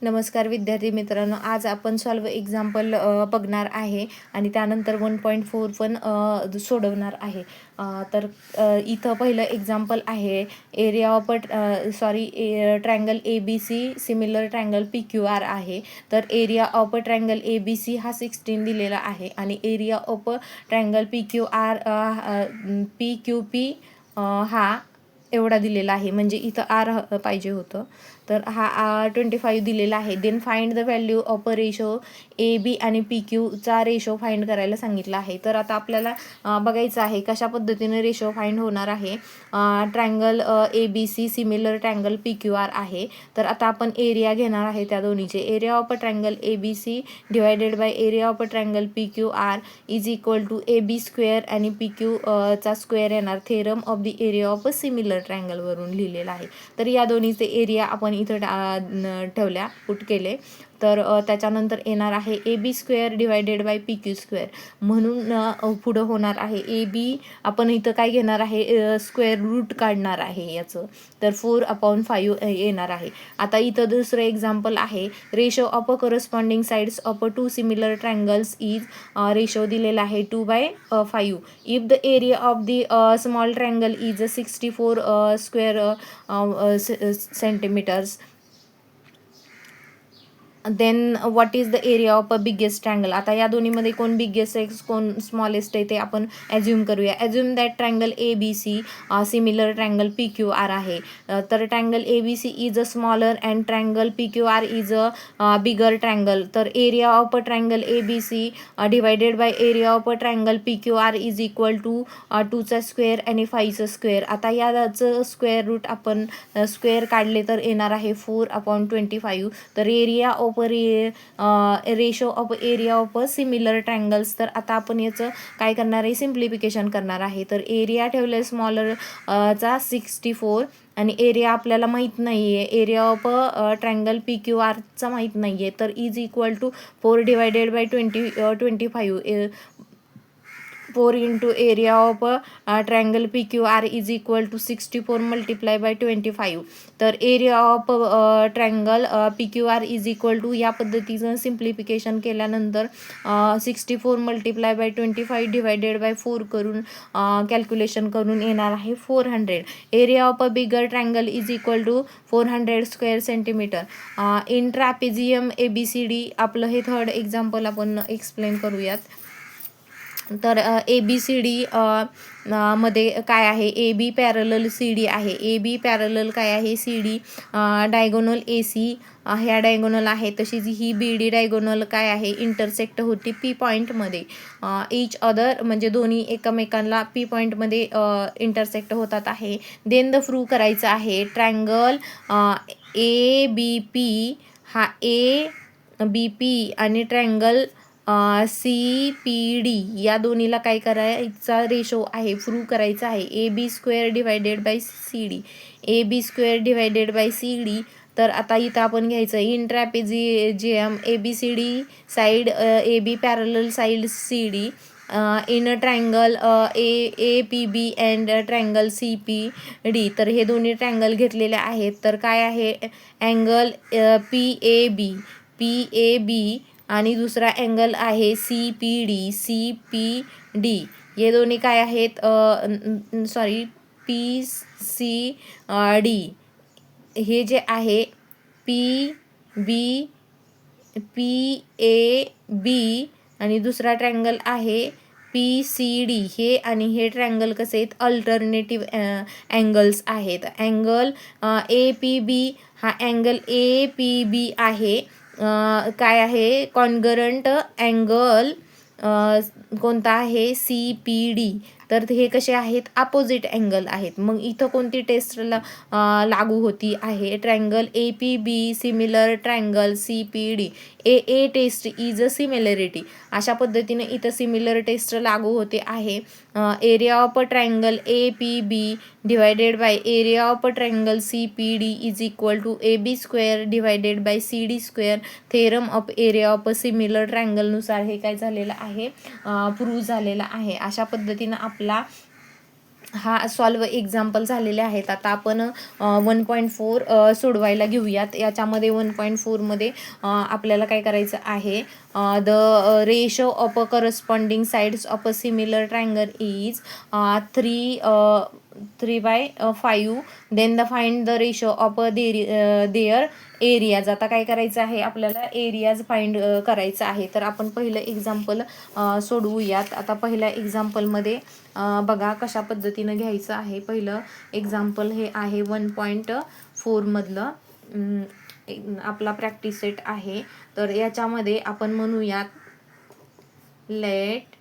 नमस्कार विद्यार्थी मित्रांनो, आज आपण सॉल्व एक्झाम्पल बघणार आहे आणि त्यानंतर 1.4 पण सोडवणार आहे. इथं पहिलं एक्झाम्पल आहे area of triangle ABC similar triangle PQR आहे. तर एरिया ऑफ ट्रायंगल ABC हा 16 दिलेला आहे आणि एरिया ऑफ ट्रायंगल PQP हा एवढा दिलेला आहे. म्हणजे इथं R पाहिजे होतं. तर हा 25 दिलेला आहे. Then find the value of a ratio AB आणि PQ चा रेशो फाइंड करायला सांगितला आहे. तर आता आपल्याला बघायचं आहे कशा पद्धतीने रेशो फाइंड होणार आहे. Triangle ABC similar triangle PQR आहे. तर आता आपण एरिया घेणार आहे त्या दोन्हीचे. Area of a triangle ABC divided by area of a triangle PQR is equal to AB square आणि PQ चा स्क्वेअर येणार. Theorem of the area of a similar triangle वरून लिहिलेला आहे. तर या दोन्हीचे एरिया आपण इथं ठेवल्या, पुट केले. तर त्याच्यानंतर येणार आहे AB square divided bye PQ square. म्हणून पुढं होणार आहे AB. आपण इथं काय घेणार आहे, स्क्वेअर रूट काढणार आहे याचं. तर 4/5 येणार आहे. आता इथं दुसरं एक्झाम्पल आहे ratio of a corresponding sides of a 2 similar triangles is ratio दिलेला आहे 2/5. If the area of the small triangle is 64 square centimetres, then what is the area of a biggest triangle. आता या दोन्हीमध्ये कोण biggest आहे कोण smallest आहे ते आपण ॲज्युम करूया. Assume that triangle ABC similar triangle PQR आहे. तर triangle ABC is a smaller and triangle PQR is a bigger triangle. तर area of a triangle ABC divided by area of a triangle PQR is equal to 2चा square आणि 5चा square. आता याचं square route आपण square काढले तर येणार आहे 4/25. तर area of ratio of area of similar triangles. तर आता आपण याचं काय करणार आहे, सिम्प्लिफिकेशन करणार आहे. तर एरिया ठेवले स्मॉलर चा 64 आणि एरिया आपल्याला माहीत नाही आहे, एरिया ऑफ ट्रायंगल PQRचा माहीत नाही आहे. तर is equal to 4 divided by 25. 4 into area of triangle PQR is equal to 64 multiplied by 25. तर area of triangle PQR is equal to या पद्धतीचं सिम्प्लिफिकेशन केल्यानंतर 64 मल्टिप्लाय बाय 25 डिवायडेड बाय 4 करून कॅल्क्युलेशन करून येणार आहे 400. Area of a bigger triangle is equal to 400 square centimetre. In trapezium ABCD आपलं हे थर्ड एक्झाम्पल आपण एक्सप्लेन करूयात. तर ABCD मध्ये काय आहे, AB पॅरलल CD आहे. AB पॅरलल काय आहे, CD डायगोनल AC ह्या डायगोनल आहे. तशीच ही BD डायगोनल काय आहे, इंटरसेक्ट होती P पॉईंटमध्ये. इच अदर म्हणजे दोन्ही एकमेकांना P पॉईंटमध्ये इंटरसेक्ट होतात आहे. देन द प्रूव्ह करायचं आहे ट्रायंगल ABP हा ABP आणि ट्रायंगल CPD या दोन्हीला काय करायचा रेशो आहे, प्रूव्ह करायचा आहे. AB square divided by CD. AB square divided by CD. तर आता इथं आपण घ्यायचं in trapezium ABCD side AB parallel side CD in triangle APB and triangle CPD. तर हे दोन्ही ट्रायंगल घेतलेले आहेत. तर काय आहे, अँगल PAB आणि दुसरा अँगल आहे CPD. हे दोन्ही काय आहेत, PCD. हे जे आहे PAB आणि दुसरा ट्रायंगल आहे PCD. हे आणि हे ट्रायंगल कसे आहेत, अल्टरनेटिव्ह अँगल्स आहेत. अँगल APB हा अँगल APB आहे काय आहे, कॉन्गरंट अँगल कोणता आहे, CPD. तर हे कसे आहेत, अपोजिट अँगल आहेत. मग इथं कोणती टेस्ट लागू होती आहे, triangle APB similar triangle CPD. A test is a similarity. अशा पद्धतीने इथं सिमिलर टेस्ट लागू होते आहे. Area of triangle APB divided by area of triangle CPD is equal to AB square divided by CD square. Theorem of area of similar ट्रायंगलनुसार हे काय झालेलं आहे, प्रूव्ह झालेलं आहे. अशा पद्धतीनं आपला हा सॉल्व एक्झाम्पल झालेले आहेत. आता आपण 1.4 सोडवायला घेऊयात. याच्यामध्ये 1.4मध्ये आपल्याला काय करायचं आहे, the ratio of a corresponding sides of a similar triangle is 3/5. Then the find the ratio of their areas. आता काय करायचं आहे, आपल्याला एरियाज फाइंड करायचं आहे. तर आपण पहिलं एक्झाम्पल सोडवूयात. आता पहिल्या एक्झाम्पलमध्ये बघा कशा पद्धतीनं घ्यायचं आहे. पहिलं एक्झाम्पल हे आहे 1.4 मधलं आपला प्रॅक्टिस सेट आहे. तर याच्यामध्ये आपण म्हणूयात, let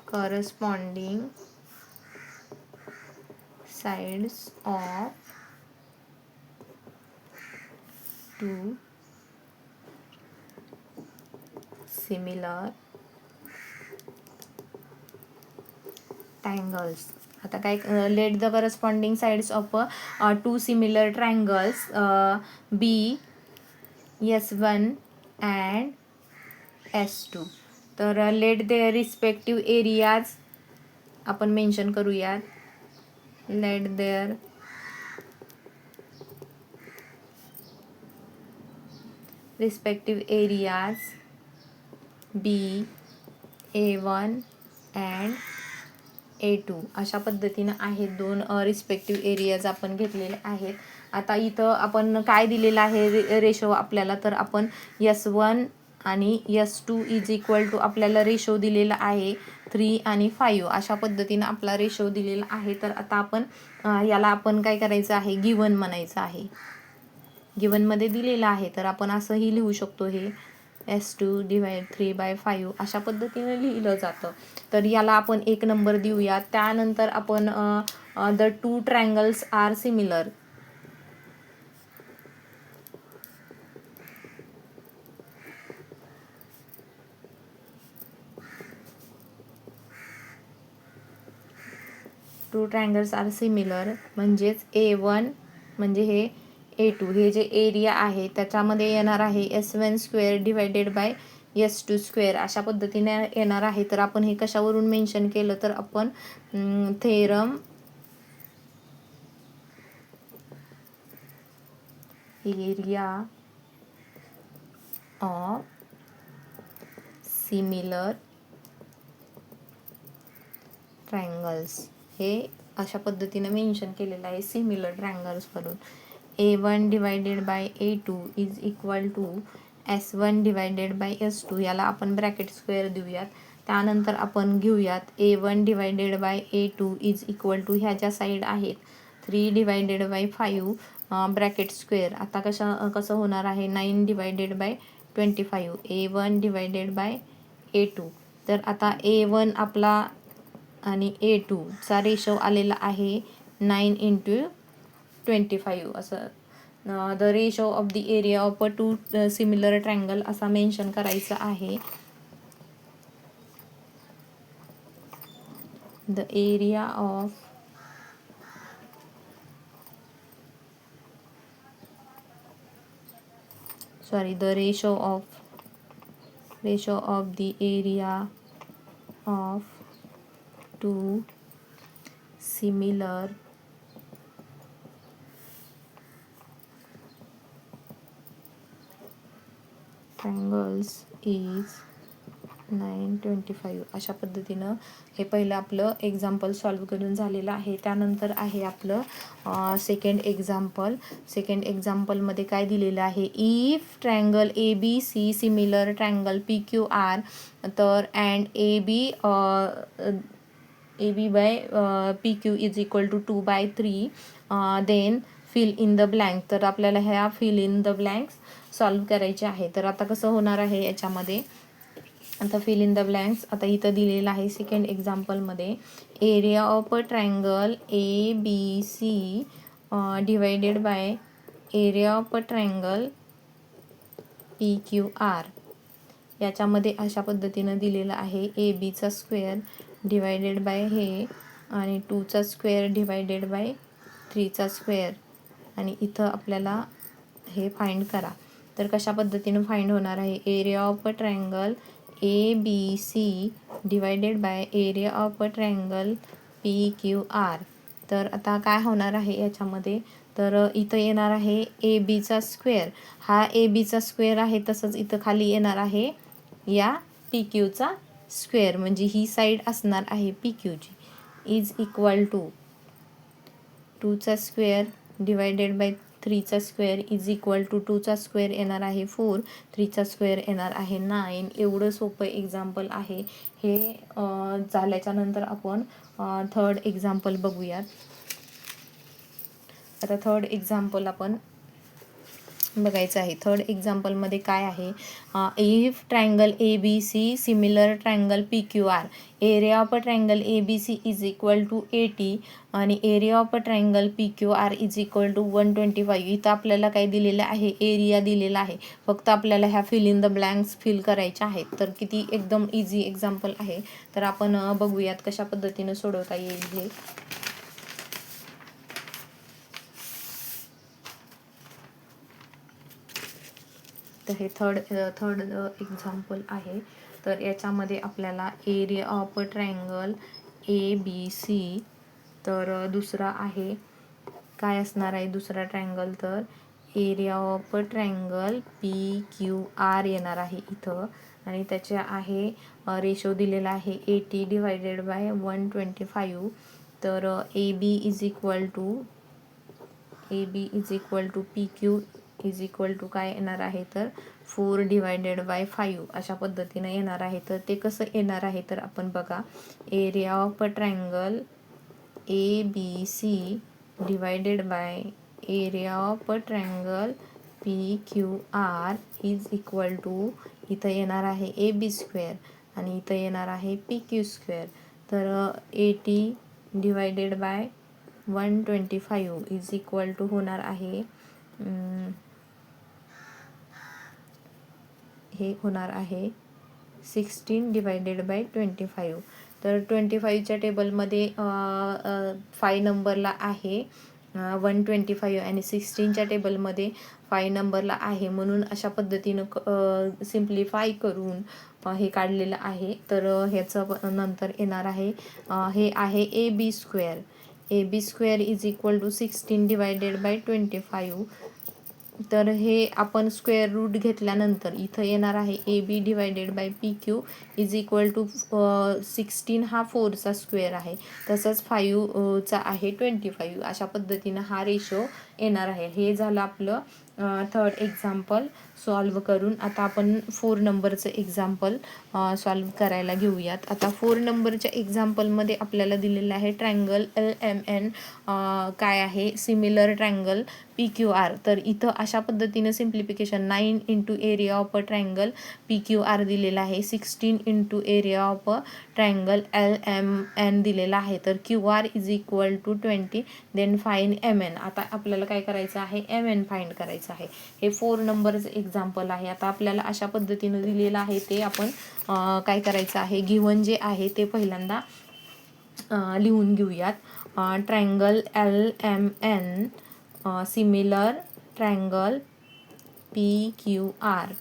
corresponding sides of two similar triangles. आता काय, let the corresponding sides of two similar triangles be S1 and S2. तर लेट देअर रिस्पेक्टिव्ह एरियाज आपण मेन्शन करूयात. Let their respective areas be A1 and A2 अशा पद्धतीनं आहेत. दोन respective areas आपण घेतलेले आहेत. आता इथं आपण काय दिलेलं आहे रेशो आपल्याला, तर आपण S1 आणि S2 इज इक्वल टू आपल्याला रेशो दिलेला आहे 3 आणि 5 अशा पद्धतीनं आपला रेशो दिलेला आहे. तर आता आपण याला आपण काय करायचं आहे, गिवन म्हणायचं आहे. गिवनमध्ये दिलेलं आहे, तर आपण असंही लिहू शकतो, हे S2 डिवाइड 3/5 अशा पद्धतीने लिहिलं जातं. तर याला आपण 1 नंबर देऊया. त्यानंतर आपण the two triangles are similar. Two triangles are similar म्हणजेच A1 म्हणजे हे A2 हे जे एरिया आहे त्याच्यामध्ये येणार आहे S1 square divided by S2 square अशा पद्धतीने येणार आहे. तर आपण हे कशावरून मेन्शन केलं, तर आपण theorem area of similar triangles हे अशा पद्धतीने मेन्शन केलेलं आहे सिमिलर ट्रायंगल्स वरून. A1 divided by A2 is equal to S1 divided by S2 याला आपण ब्रॅकेट स्क्वेअर देऊयात. त्यानंतर आपण घेऊयात A1 divided by A2 is equal to ह्या ज्या साईड आहेत 3 डिवायडेड बाय 5 ब्रॅकेट स्क्वेअर. आता कसं होणार आहे, 9 divided by 25 A1 divided by A2. तर आता A1 आपला आणि A2 चा रेशो आलेला आहे 9/25 असं. The ratio of the area of a two similar triangle असा मेन्शन करायचं आहे. The area of the ratio of the area of two similar triangles is 9/25 अशा पद्धतीनं हे पहिलं आपलं एक्झाम्पल सॉल्व करून झालेलं आहे. त्यानंतर आहे आपलं सेकंड एक्झाम्पल. सेकंड एक्झाम्पलमध्ये काय दिलेलं आहे, if triangle ABC similar triangle PQR तर and AB by PQ is equal to 2/3 then fill in the blank. तर आपल्याला ह्या fill in the blanks solve करायचे आहे. तर आता कसं होणार आहे याच्यामध्ये, आता फिल इन द ब्लँक्स आता इथं दिलेलं आहे सेकंड एक्झाम्पलमध्ये, area of a triangle ABC divided by area of a triangle PQR. याच्यामध्ये अशा पद्धतीनं दिलेलं आहे ABचा स्क्वेअर डिवायडेड बाय हे आणि 2चा स्क्वेअर डिवायडेड बाय 3चा स्क्वेअर आणि इथं आपल्याला हे फाइंड करा. तर कशा पद्धतीनं फाइंड होणार आहे, area of a triangle ABC divided by area of a triangle PQR. तर आता काय होणार आहे याच्यामध्ये, तर इथं येणार आहे ए बीचा स्क्वेअर. हा ए बीचा स्क्वेअर आहे, तसंच इथं खाली येणार आहे या पी क्यूचा स्क्वेअर, म्हणजे ही साईड असणार आहे पी क्यूची, इज इक्वल टू 2चा स्क्वेअर डिवायडेड बाय 3चा स्क्वेअर इज इक्वल टू 2चा स्क्वेअर येणार आहे 4, 3चा स्क्वेअर येणार आहे 9. एवढं सोपं एक्झाम्पल आहे हे. झाल्याच्या नंतर आपण थर्ड एक्झाम्पल बघूयात. आता थर्ड एक्झाम्पल आपण बघायचं आहे. थर्ड एक्झाम्पलमध्ये काय आहे, if triangle A B C similar triangle P Q R, area of a triangle A B C is equal to 80 आणि area of a triangle P Q R is equal to 125. इथं आपल्याला काय दिलेलं आहे, area दिलेला आहे. फक्त आपल्याला ह्या fill in the blanks fill करायच्या आहेत. तर किती एकदम इझी एक्झाम्पल आहे. तर आपण बघूयात कशा पद्धतीनं सोडवता येईल हे. तर हे थर्ड एक्झाम्पल आहे. तर याच्यामध्ये आपल्याला area of triangle A B C, तर दुसरा आहे काय असणार आहे दुसरा ट्रायंगल, तर area of triangle P Q R येणार आहे इथं. आणि त्याच्या आहे रेशो दिलेला आहे 80 डिवायडेड बाय 125. तर A B is equal to P Q is equal to काय येणार आहे, तर 4 डिवायडेड बाय 5 अशा पद्धतीने येणार आहे. तर ते कसं येणार आहे, तर आपण बघा, area of triangle A B C divided by area of triangle P Q R is equal to, इथं येणार आहे ए बी स्क्वेअर आणि इथं येणार आहे पी क्यू स्क्वेअर. तर 80 divided by 125 is equal to होणार आहे, हे होणार आहे 16 डिवायडेड बाय 25. तर 25च्या टेबलमध्ये 5 नंबरला आहे 125 आणि 16च्या टेबलमध्ये 5 नंबरला आहे. म्हणून अशा पद्धतीनं सिम्प्लिफाय करून हे काढलेलं आहे. तर ह्याचं नंतर येणार आहे हे आहे A B square. A B square is equal to 16 divided by 25. तर हे आपण स्क्वेअर रूट घेतल्यानंतर इथं येणार आहे A B divided by P Q is equal to 16 हा 4चा स्क्वेअर आहे, तसंच 5चा आहे 25. अशा पद्धतीनं हा रेशो येणार आहे. हे झालं आपलं थर्ड एक्झाम्पल सॉल्व करून. आता आपण 4 नंबरचं एक्झाम्पल सॉल्व करायला घेऊयात. आता 4 नंबरच्या एक्झाम्पलमध्ये आपल्याला दिलेलं आहे ट्रायंगल LMN काय आहे, सिमिलर ट्रायंगल PQR. तर इथं अशा पद्धतीनं simplification 9 into area of a triangle PQR दिलेला आहे, 16 into area of a triangle LMN दिलेला आहे. तर QR is equal to 20, then find MN. आता आपल्याला काय करायचं आहे, MN फाइंड करायचं आहे. हे 4 नंबरचं एक्झाम्पल आहे. आता आपल्याला अशा पद्धतीनं दिलेलं आहे ते आपण काय करायचं आहे, गिव्हन जे आहे ते पहिल्यांदा लिहून घेऊयात. Triangle LMN similar triangle PQR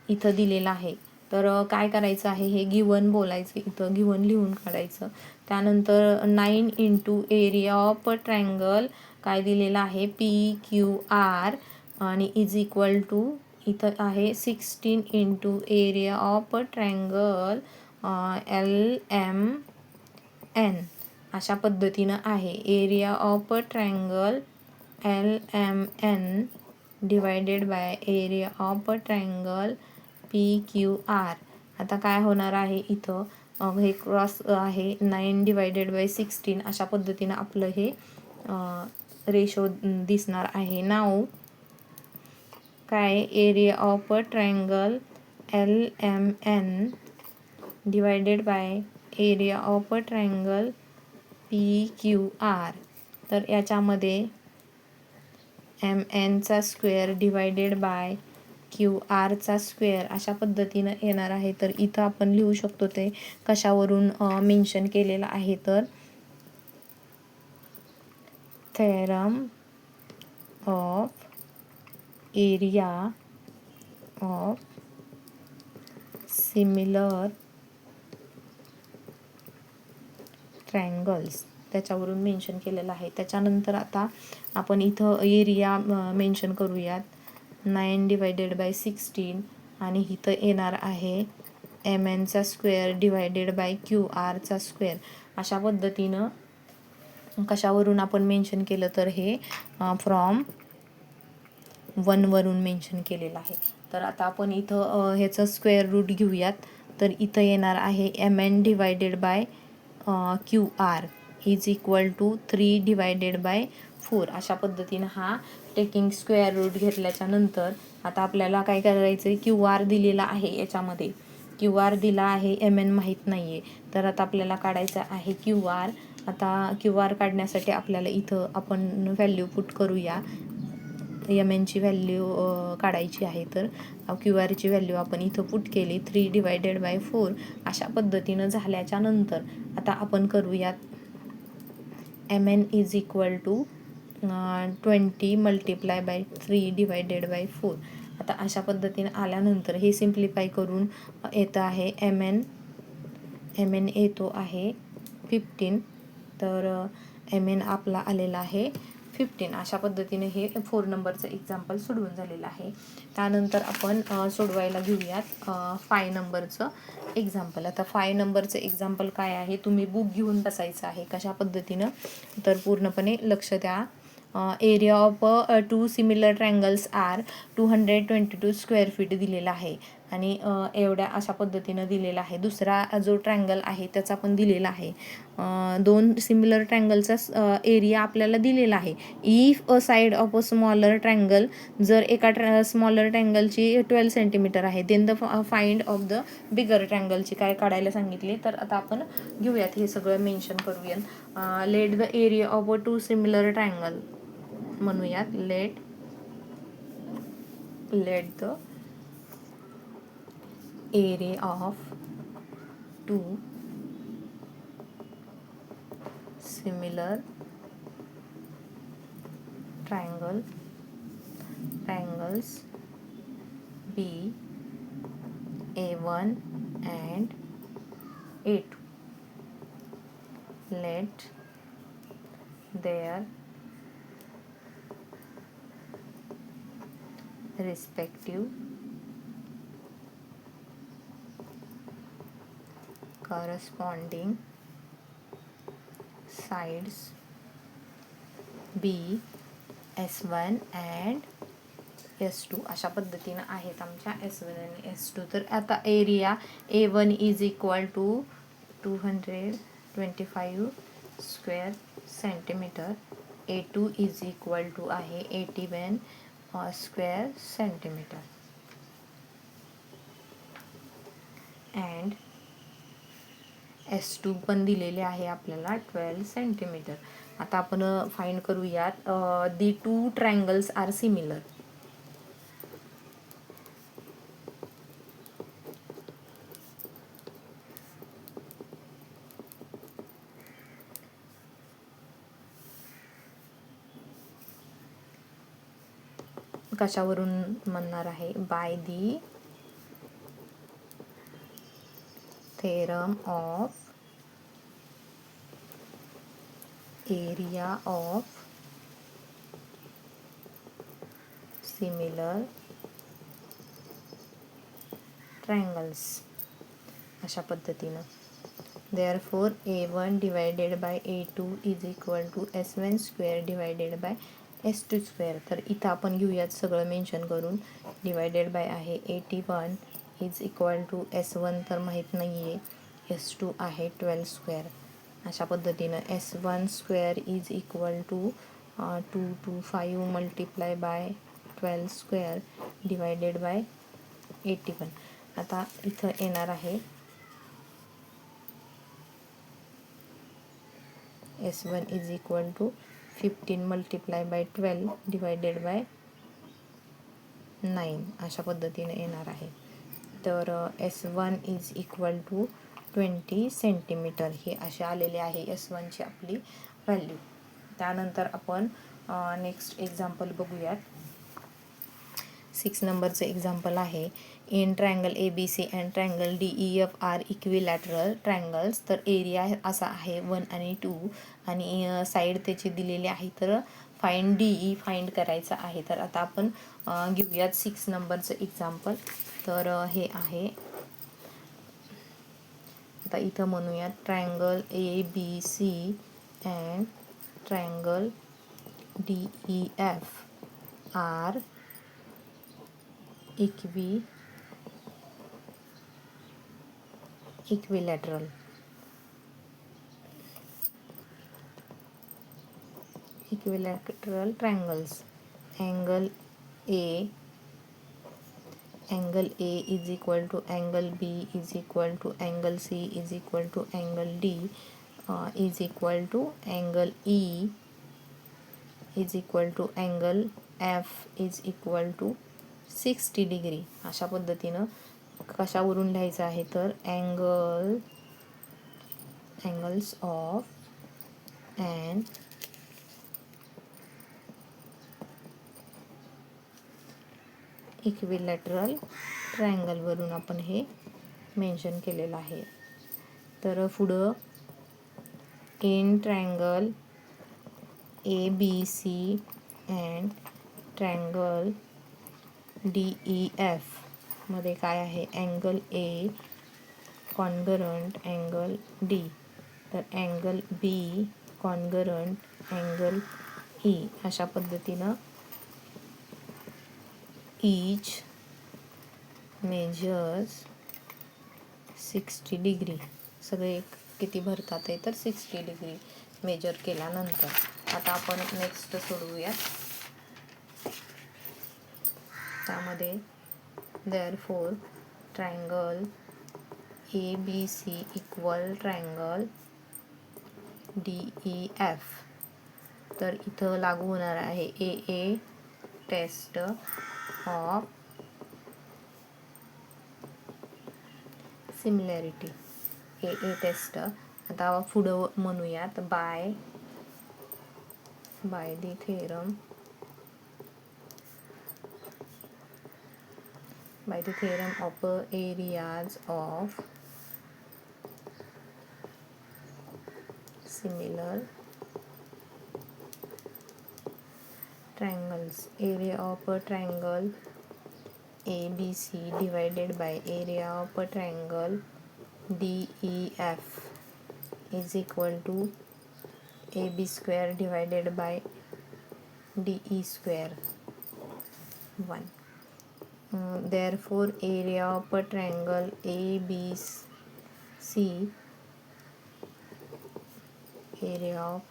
इथं दिलेलं आहे. तर काय करायचं आहे, हे गिव्हन बोलायचं, इथं गिव्हन लिहून काढायचं. त्यानंतर 9 इंटू एरिया ऑफ ट्रायंगल काय दिलेलं आहे PQR आणि इज इक्वल टू इथं आहे 16 into area of triangle LMN अशा पद्धतीनं आहे. Area of triangle LMN divided by area of triangle PQR. आता काय होणार आहे, इथं हे क्रॉस आहे 9 डिवायडेड बाय 16 अशा पद्धतीनं आपलं हे रेशो दिसणार आहे. नाव काय, area of triangle LMN divided by area of triangle PQR. तर याच्यामध्ये MNचा स्क्वेअर डिवायडेड बाय QR चा स्क्वेअर अशा पद्धतीनं येणार आहे. तर इथं आपण लिहू शकतो ते कशावरून मेन्शन केलेलं आहे, तर theorem of area of similar triangles त्याच्यावरून मेन्शन केलेलं आहे. त्याच्यानंतर आता आपण इथं एरिया मेन्शन करूयात. 9/16 आणि इथं येणार आहे MN² / QR². अशा पद्धतीनं कशावरून आपण मेन्शन केलं तर हे फ्रॉम 1 वरून मेन्शन केलेलं आहे. तर आता आपण इथं ह्याचं स्क्वेअर रूट घेऊयात. तर इथं येणार आहे MN / QR = 3/4. अशा पद्धतीनं हा टेकिंग स्क्वेअर रूट घेतल्याच्या नंतर आता आपल्याला काय करायचं आहे, QR दिलेला आहे. याच्यामध्ये QR दिला आहे, MN माहीत नाही आहे. तर आता आपल्याला काढायचं आहे QR. आता QR काढण्यासाठी आपल्याला इथं आपण व्हॅल्यू पुट करूया. MN ची व्हॅल्यू काढायची आहे. तर QR ची व्हॅल्यू आपण इथं पुट केली 3/4. अशा पद्धतीनं झाल्याच्या नंतर आता आपण करूयात MN = 20 × 3/4. आता अशा पद्धतीने आल्यानंतर हे सिम्प्लिफाय करून येतं आहे MN येतो आहे 15. तर MN आपला आलेला आहे 15. अशा पद्धतीने हे 4 नंबरचं एक्झाम्पल सोडवून झालेलं आहे. त्यानंतर आपण सोडवायला घेऊयात 5 नंबरचं एक्झाम्पल. आता 5 नंबरचं एक्झाम्पल काय आहे, तुम्ही बुक घेऊन बसायचं आहे. कशा पद्धतीनं तर पूर्णपणे लक्ष द्या. Area of 2 similar triangles are 222 square feet दिलेला आहे आणि एवढ्या अशा पद्धतीनं दिलेला आहे. दुसरा जो ट्रायंगल आहे त्याचा पण दिलेला आहे. 2 सिमिलर ट्रायंगलचा एरिया आपल्याला दिलेला आहे. If a side of a smaller triangle, जर एका स्मॉलर ट्रायंगलची 12 सेंटीमीटर आहे, then the find of the bigger ट्रायंगलची काय काढायला सांगितले. तर आता आपण घेऊयात, हे सगळं मेन्शन करूयात. Let the area of a 2 similar triangle म्हणूयात. Let the area of 2 similar triangles be A1 and A2. Let their respective corresponding sides be S1 and S2. अशा पद्धतीनं आहेत आमच्या S1 आणि S2. तर आता area A1 = 225 square centimetre. A2 = आहे 81 square centimetre. And S2 पण दिलेले आहे आपल्याला 12 सेंटीमीटर. आता आपण फाइंड करूयात दी 2 ट्रायंगल्स आर सिमिलर. कशावरून म्हणणार आहे, by the theorem of area of similar triangles. अशा पद्धतीनं therefore A1 / A2 = S1² / S2². तर इथं आपण घेऊयात सगळं मेन्शन करून. डिवायडेड बाय आहे 81 = S1 तर माहीत नाही आहे, S2 आहे 12². अशा पद्धतीनं S1² = 225 × 12² डिवायडेड बाय 81. आता इथं येणार आहे S1 = 15 × 12 डिवायडेड बाय 9. अशा पद्धतीने येणार आहे. तर S1 = 20 सेंटीमीटर हे असे आलेले आहे S1 ची आपली व्हॅल्यू. त्यानंतर आपण नेक्स्ट एक्झाम्पल बघूयात. 6 नंबरचं एक्झाम्पल आहे. In triangle ABC and triangle DEF are equilateral triangles. तर एरिया असा आहे 1 आणि 2 आणि साईड त्याची दिलेली आहे. तर फाइंड DE फाइंड करायचं आहे. तर आता आपण घेऊयात 6 नंबरचं एक्झाम्पल. तर हे आहे, आता इथं म्हणूयात triangle ABC and triangle DEF are equilateral. Equilateral triangles. Angle A is equal to angle B is equal to angle C is equal to angle D is equal to angle E is equal to angle F is equal to 60 degree. अशा पद्धतीनं कशावरून लिहायचं आहे तर angles of an equilateral triangle वरून आपण हे mention केलेलं आहे. तर पुढं in triangle ABC and triangle DEF मध्ये काय आहे, अँगल A कॉन्गरंट अँगल D, तर अँगल B कॉन्गरंट अँगल E. अशा पद्धतीनं each measures 60 डिग्री. सगळे किती भरतात आहे तर 60 डिग्री मेजर केल्यानंतर. आता आपण नेक्स्ट सोडवूयात. त्यामध्ये therefore triangle ABC equal triangle DEF. तर इथं लागू होणार आहे AA test of similarity. AA test. आता पुढं म्हणूयात by the theorem of areas of similar triangles. Area of a triangle ABC divided by area of a triangle DEF is equal to AB square divided by DE square 1. Therefore area of a triangle ABC, area of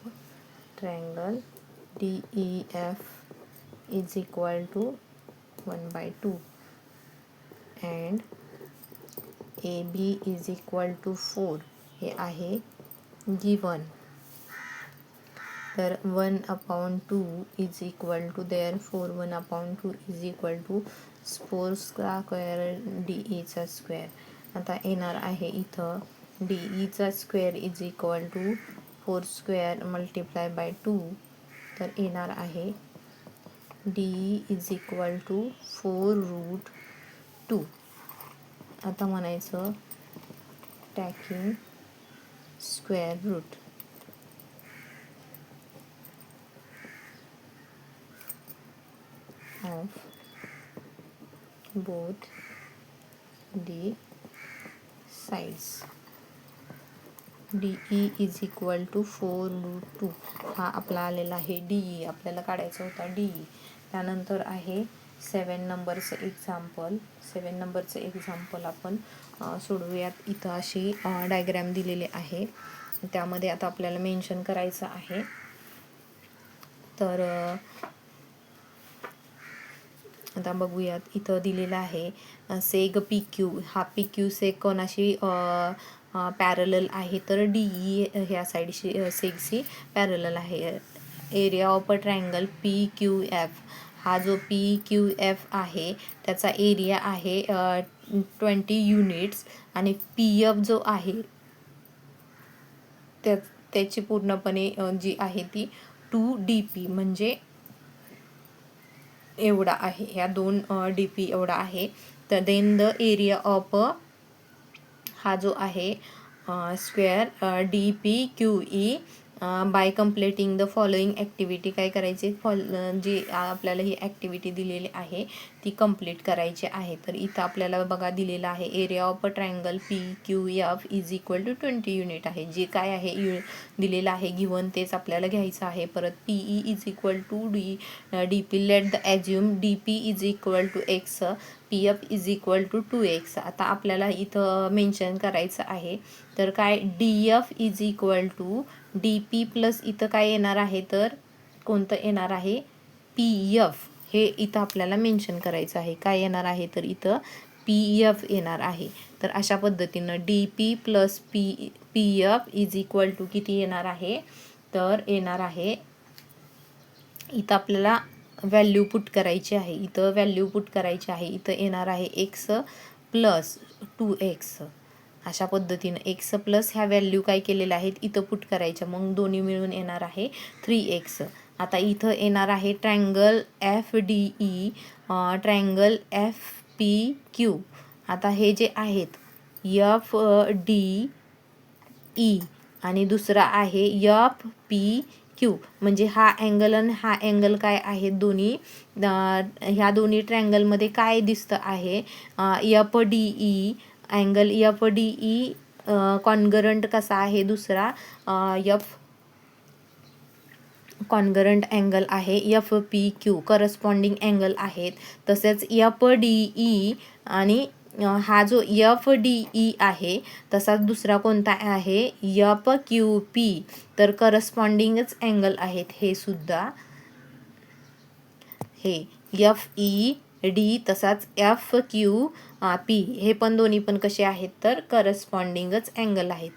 triangle DEF is equal to 1/2 and AB is equal to 4 हे आहे given. तर 1/2 is equal to, therefore 1/2 is equal to 4 square DE चा square. आता येणार आहे इथं DE चा square is equal to 4 square multiply by 2. तर येणार आहे DE इज इक्वल टू 4√2. आता म्हणायचं taking square root. Of both the sides. DE is equal to 4√2. हा आपला आलेला आहे DE. आपल्याला काढायचा होता DE. त्यानंतर आहे 7 नंबरचं एक्झाम्पल. 7 नंबरचं एक्झाम्पल आपण सोडवूयात. इथं अशी डायग्रॅम दिलेली आहे. त्यामध्ये आता आपल्याला मेन्शन करायचं आहे. तर आता बघूयात. इथं दिलेलं आहे सेग PQ. हा PQ सेग कोणाशी पॅरलल आहे तर DE ह्या साईडशी सेगशी पॅरलल आहे. Area of a triangle PQF. हा जो PQF आहे त्याचा एरिया आहे 20 युनिट्स आणि PF जो आहे त्याची पूर्णपणे जी आहे ती 2 DP म्हणजे एवढा आहे, ह्या 2 DP एवढा आहे. तर देन द एरिया ऑफ हा जो आहे square DPQE by completing the following activity काय करायचे, जी आपल्याला ही ॲक्टिव्हिटी दिलेली आहे ती कंप्लीट करायची आहे. तर इथं आपल्याला बघा दिलेलं आहे area of a triangle PQF is equal to 20 unit आहे. जे काय आहे दिलेलं आहे गिवन तेच आपल्याला घ्यायचं आहे. परत PE is equal to DP. Let the assume DP is equal to X, PF is equal to 2X. आता आपल्याला इथं मेन्शन करायचं आहे. तर काय DF is equal to DP plus इथं काय येणार आहे, तर कोणतं येणार आहे PF. हे इथं आपल्याला मेन्शन करायचं आहे. काय येणार आहे, तर इथं PF येणार आहे. तर अशा पद्धतीनं DP plus PF is equal to किती येणार आहे, तर येणार आहे इथं आपल्याला व्हॅल्यू पुट करायची आहे. इथं व्हॅल्यू पुट करायची आहे. इथं येणार आहे X प्लस 2X. अशा पद्धतीनं X प्लस ह्या व्हॅल्यू काय केलेल्या आहेत इथं पुट करायच्या, मग दोन्ही मिळून येणार आहे 3X. आता इथं येणार आहे ट्रायंगल FDE, ट्रायंगल FPQ. आता हे जे आहेत FDE आणि दुसरा आहे FPQ, म्हणजे हा अँगल आणि हा अँगल काय आहे दोन्ही, ह्या दोन्ही ट्रायंगलमध्ये काय दिसतं आहे FDE अँगल. FDE कॉन्गरंट कसा आहे दुसरा कॉन्गरंट अँगल आहे FPQ, करस्पॉन्डिंग अँगल आहेत. तसेच FDE आणि हा जो FDE आहे तसाच दुसरा कोणता आहे FQP, तर करस्पॉन्डिंगच अँगल आहेत हे सुद्धा. हे FED तसाच FQP हे पण दोन्ही पण कसे आहेत, तर करस्पॉन्डिंगच अँगल आहेत.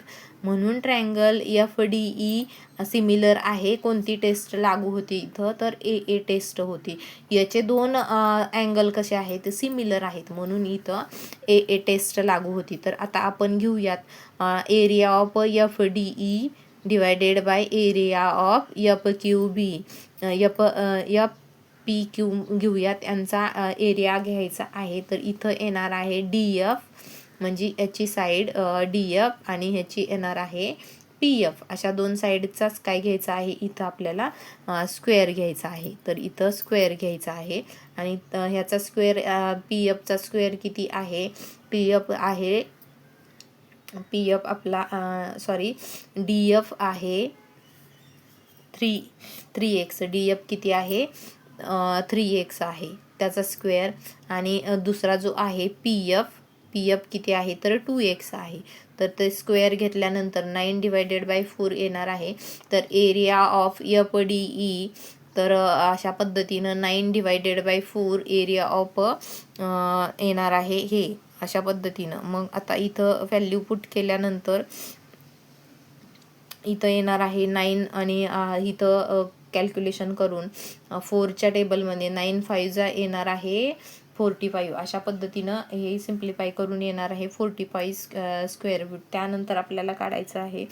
म्हणून ट्रायंगल FDE सिमिलर आहे. कोणती टेस्ट लागू होती इथं, तर AA टेस्ट होती. याचे 2 अँगल कसे आहेत, सिमिलर आहेत, म्हणून इथं AA टेस्ट लागू होती. तर आता आपण घेऊयात area of FDE divided by area of FQB. FPQ घेऊयात, यांचा एरिया घ्यायचा आहे. तर इथं येणार आहे DF, म्हणजे याची साईड DF आणि ह्याची येणार आहे PF. अशा 2 साईडचाच काय घ्यायचा आहे इथं आपल्याला स्क्वेअर घ्यायचा आहे. तर इथं स्क्वेअर घ्यायचा आहे आणि ह्याचा स्क्वेअर PFचा स्क्वेअर किती आहे, PF आहे PF आपला DF आहे 3x. DF किती आहे 3x आहे त्याचा स्क्वेअर. आणि दुसरा जो आहे PF किती आहे, तर 2x आहे. तर ते स्क्वेअर घेतल्यानंतर 9 डिवायडेड बाय 4 येणार आहे. तर एरिया ऑफ FDE, तर अशा पद्धतीनं 9 डिवायडेड बाय 4 एरिया ऑफ येणार आहे हे अशा पद्धतीनं. मग आता इथं व्हॅल्यू पुट केल्यानंतर इथं येणार आहे 9 आणि इथं कॅल्क्युलेशन करून 4च्या टेबलमध्ये 9 5 येणार आहे 45. अशा पद्धतीनं हे सिम्प्लिफाय करून येणार आहे 45 स्क्वेअर रूट. त्यानंतर आपल्याला काढायचं आहे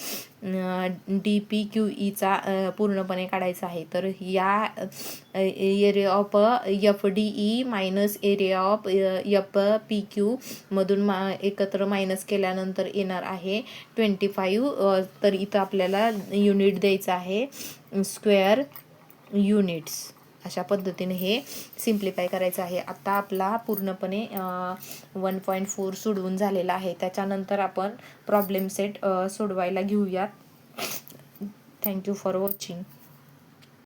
DPQEचा पूर्णपणे काढायचा आहे. तर या area of FDE minus area of FPQ मधून एकत्र मायनस केल्यानंतर येणार आहे 25. तर इथं आपल्याला युनिट द्यायचं आहे स्क्वेअर युनिट्स. अशा पद्धतीने हे सिम्प्लिफाय करायचं आहे. आता आपला पूर्णपणे 1.4 सोडवून झालेला आहे. त्याच्यानंतर आपण प्रॉब्लेम सेट सोडवायला घेऊयात. Thank you for watching.